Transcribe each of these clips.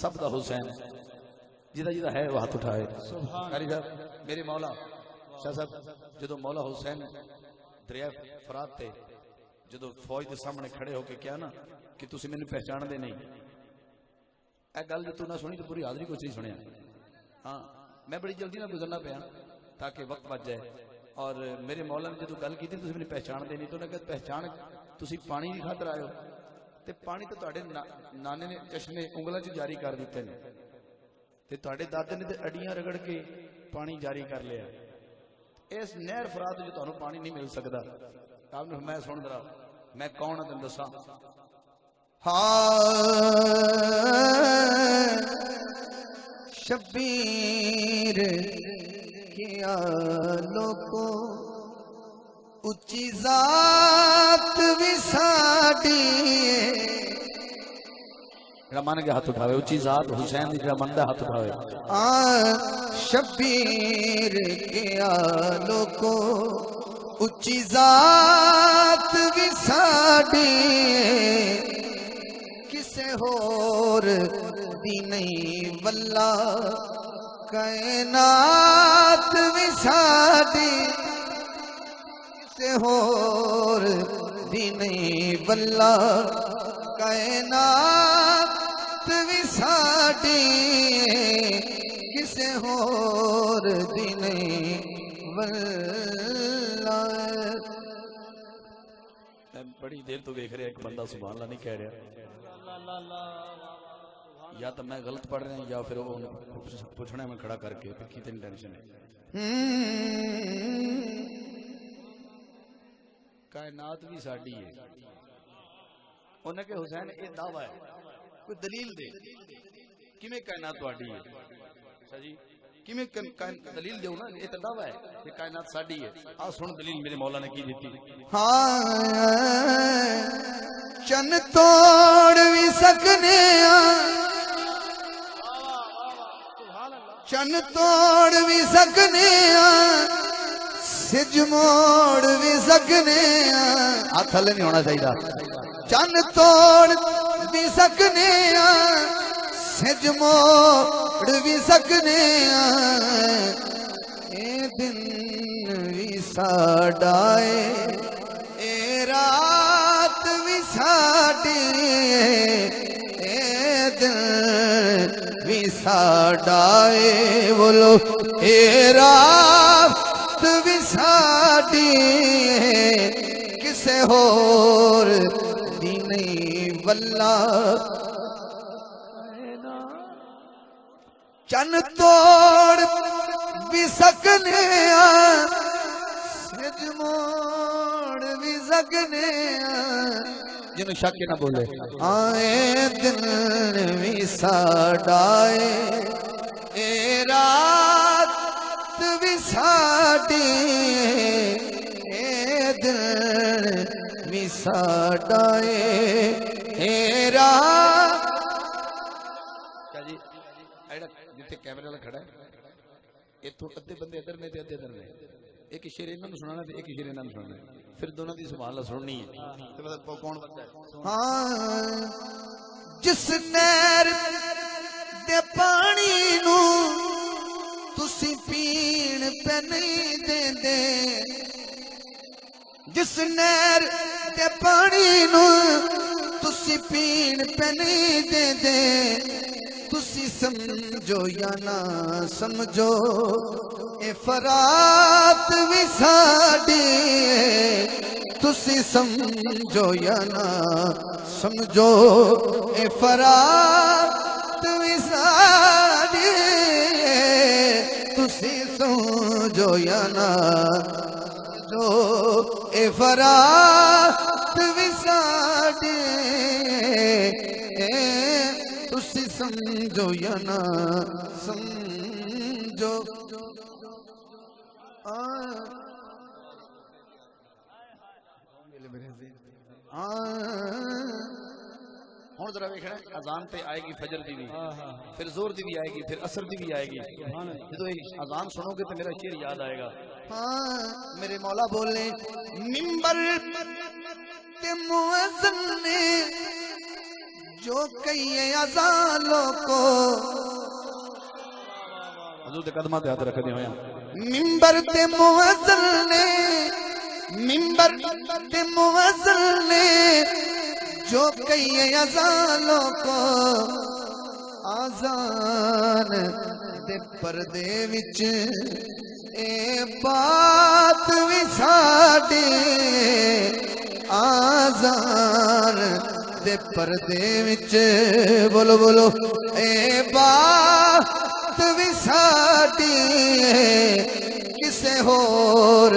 سب دا حسین جدا جدا ہے وہ ہاتھ اٹھائے قاری صاحب میرے مولا شاہ صاحب جدو مولا حسین دریا فرات تے جدو فوج دے سامنے کھڑے ہو کے کیا نا کہ تسی میں نے پہچان دے نہیں اے گل جو تو نہ سنی تو پوری حاضری کچھ نہیں سنیا ہاں میں بڑی جلدی نہ گزرنا پیا تاکہ وقت بچ جائے اور میرے مولا نے جدو گل کی تھی تسی میں نے پہچان دے نہیں تو نے کہا پہچان تسی پانی نہیں خاطر آئے ہو تے پانی تو تواڈے نانے نے چشمے انگلاں چ جاری کر دیتے نے تے تواڈے دادے نے تے اڈیاں رگڑ کے پانی جاری کر لیا اس نہر فرات جو تانوں پانی نہیں مل سکدا آپ نے میں سن درا میں کون ہاں تینوں دساں شبیر کیا لوکو اچھی ذات بھی ساڈی جڑا من کے ہاتھ اٹھاوے اچھی ذات حسین دی جڑا من دا ہاتھ اٹھاوے شبیر کیا لوکو اچھی ذات بھی ساڈی کسے ہور دی نہیں واللہ کائنات بھی ساڈی کسے ہور دی نہیں واللہ کائنات بھی ساڈی کسے ہور دی نہیں واللہ بڑی دیر تو دیکھ رہے ایک بندہ سبحان اللہ نہیں کہہ رہا یا تو میں غلط پڑھ رہا ہوں یا پھر وہ پوچھنا میں کھڑا کر کے پھر کتنی ٹینشن ہے کائنات بھی ساڈی ہے انہیں کہ حسین یہ دعویٰ ہے کوئی دلیل دے کیویں کائنات تہاڈی ہے جی کیویں دلیل دیو نا یہ تو دعویٰ ہے کہ کائنات ساڈی ہے آ سن دلیل میرے مولا نے کی دیتی ہاں چن توڑ بھی سکنے چن توڑ بھی سکنے سج موڑ بھی سکنے ہاتھ تھلے نہیں ہونا چاہیے چن توڑ بھی سکنے سج موڑ بھی سکنے اے دن بھی ساڈائے اے رات بھی ساڈی اے دن بھی ساڈائے بولو اے رات بھی ساڈی کسے ہور دی نہیں واللہ چن توڑ بھی سکنے سج موڑ بھی سکنے جنہوں شک کے نہ بولے آئے دن بھی ساڈائے اے رات بھی ساڈی اے دن بھی ساڈائے اے رات جتنے کیمرے والا کھڑا ہے اتوں ادھے بندے ادھر نے ادھے ادھر نے ایک شعر انہوں نے سنانا ایک شعر انہوں نے سننا پھر دونوں دی سبحان اللہ سننی ہے کون بندہ ہے ہاں جس نہر دے پانی نو تسی پین پہ نہیں دیندے جس نہر دے پانی نو تسی پین پہ نہیں دیندے تسی سمجھو یا نہ سمجھو اے فرات بھی ساڈی تسی سمجھو یا نہ سمجھو اے فرات بھی ساڈی تسی سمجھو یا نہ سمجھو اے فرات بھی ساڈی تسی سمجھو یا نہ سمجھو ہوں ذرا ویکھنا اذان تے آئے گی فجر دی بھی پھر زور دی بھی آئے گی پھر عصر دی بھی آئے گی جدو اذان سنو گے تو میرا شعر یاد آئے گا ہاں میرے مولا بولے ممبر تے مؤذن نے جو کئی ازالوں کو حضور دے قدماں تے ہاتھ رکھنے ہویا منبر تے موزل نے منبر تے موزل نے جو کئی ازالوں کو آزان دے پردے وچ اے بات وی ساڈے آزان دے پردے وچ بولو بولو اے بات وی ساڈی کسے ہور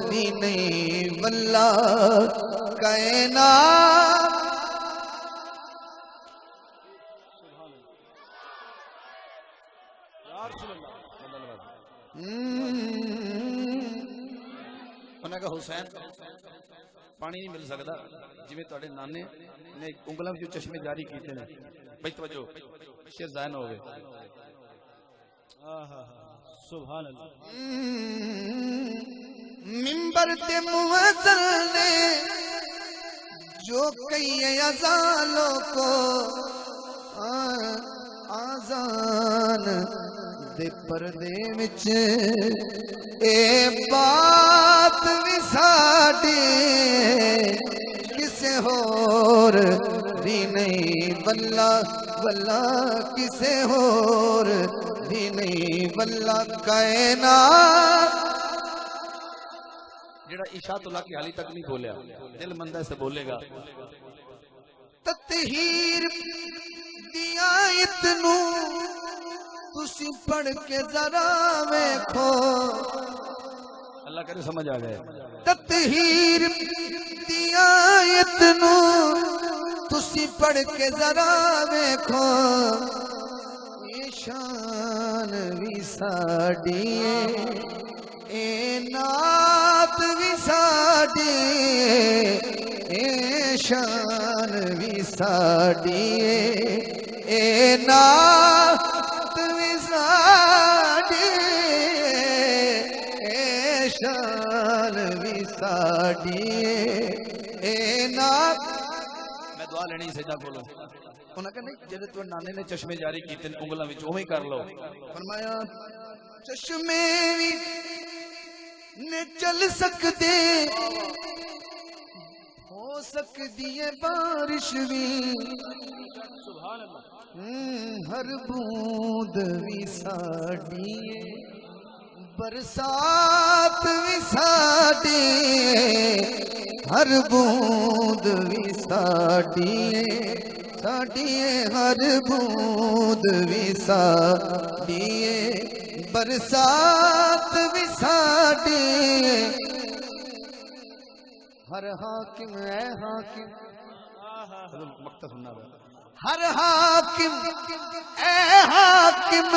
دی نہیں واللہ کائنات انہاں کہا حسین پانی نہیں مل سکتا جویں تواڈے نانے نے انگلاں وچ چشمے جاری کیتے نے بھائی توجہ شیر ذہن ہو گئے سبحان اللہ منبر تے موزل نے جو کئی ازالوں کو آزان دے پردے وچ اے بات وی ساڈی کسے ہور دی نہیں واللہ واللہ کسے ہور دی نہیں واللہ کائنات جڑا اشاعت اللہ کی حالی تک نہیں بولیا دل مندہ سے بولے گا تطہیر دی آیت نو تسی پڑھ کے ذرا ویکھو اللہ کرے سمجھ آ گئے تطہیر دی آیت نو تسی پڑھ کے ذرا ویکھو یہ شان وی ساڈی اے نات وی ساڈی اے شان وی ساڈی اے نات وی ساڈی اے شان وی ساڈی اے نات میں دعا لینی سجدہ کھولو انہاں کہ نہیں جدے تو نانے نے چشمے جاری کیتے انگلاں وچ اوویں کر لو فرمایا چشمے وی نے چل سکتے ہو سکتی ہے بارش بھی سبحان اللہ ہر بوند وی ساڈی برسات وی ساڈی ہر بوند وی ساڈی ساڈی ہر بوند وی ساڈی برسات وی ساڈی ہر حاکم اے حاکم مقتل سننا ہے ہر حاکم اے حاکم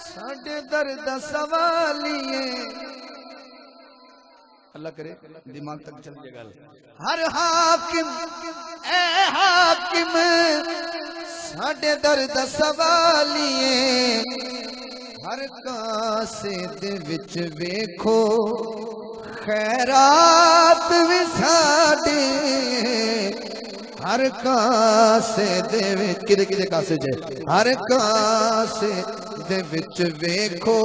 ساڈے درد سوالیے اللہ کرے دماغ تک چل جائے گل ہر حاکم اے حاکم ساڈے درد سوالیے ہر کاسے دے وچ ویکھو خیرات وی ساڈے ہر کاسے دے وچ کدے کدے کاسے جے ہر کاسے دے وچ ویکھو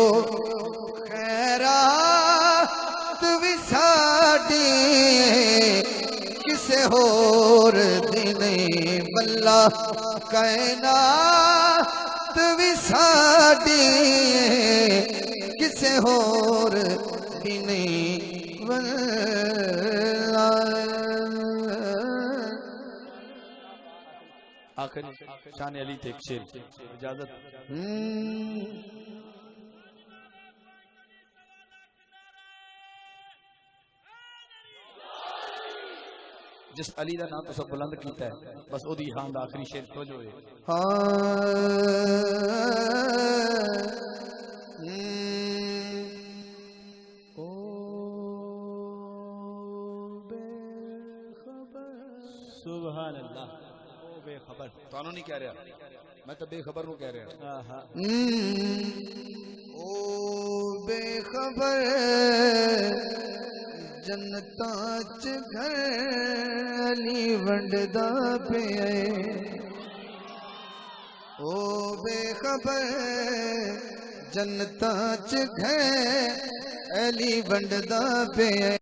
خیرات وی ساڈے کسے ہور دی نہیں واللہ کائنات وی ساڈے کسے ہور دی نہیں واللہ آخری شان علی تے ایک شیر اجازت جس علی دا نام تو سب بلند کیتا ہے بس او دی ہاں دا آخری شیر تو جو ہے سبحان اللہ او بے خبر تو نہیں کہہ رہا میں تو بے خبر کو کہہ رہا او بے خبر جنتاں چ گھر علی ونڈدا پیا او بے خبر جنتاں چ گھر علی ونڈدا پیا